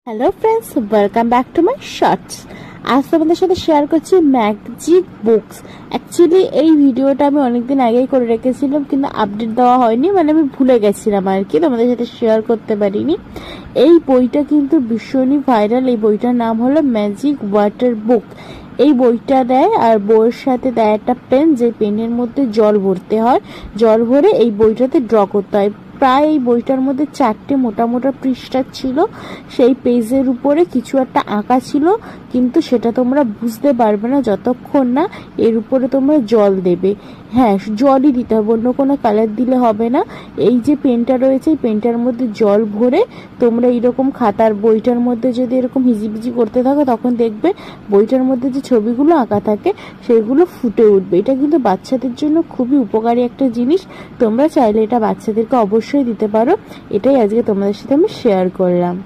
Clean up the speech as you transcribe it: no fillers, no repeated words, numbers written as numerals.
Hello friends, welcome back to my shorts. আজ তোমাদের সাথে শেয়ার করছি ম্যাজিক বুকস। অ্যাকচুয়ালি এই ভিডিওটা আমি অনেকদিন আগেই করে রেখেছিলাম, কিন্তু আপডেট দেওয়া হয়নি, মানে আমি ভুলে গেছিলাম আর কি, তোমাদের সাথে শেয়ার করতে পারিনি। এই বইটা কিন্তু ভীষণই ভাইরাল। এই বইটার নাম হলো ম্যাজিক ওয়াটার বুক। এই বইটা দেয় আর বইয়ের সাথে দেয় একটা পেন, যে পেনের মধ্যে জল ভরতে হয়। জল ভরে এই বইটাতে ড্র করতে হয়। প্রায় এই বইটার মধ্যে 4টে মোটা মোটা পৃষ্ঠা ছিল। সেই পেজের উপরে কিছু একটা আঁকা ছিল, কিন্তু সেটা তোমরা বুঝতে পারবে না যতক্ষণ না এর উপরে তোমরা জল দেবে। হ্যাঁ, জলই দিতে হবে, অন্য কোনো কালার দিলে হবে না। এই যে পেনটা রয়েছে, এই পেনটার মধ্যে জল ভরে তোমরা এইরকম খাতার বইটার মধ্যে যদি এরকম হিজিবিজি করতে থাকো, তখন দেখবে বইটার মধ্যে যে ছবিগুলো আঁকা থাকে সেগুলো ফুটে উঠবে। এটা কিন্তু বাচ্চাদের জন্য খুবই উপকারী একটা জিনিস। তোমরা চাইলে এটা বাচ্চাদেরকে অবশ্যই দিতে পারো। এটাই আজকে তোমাদের সাথে আমি শেয়ার করলাম।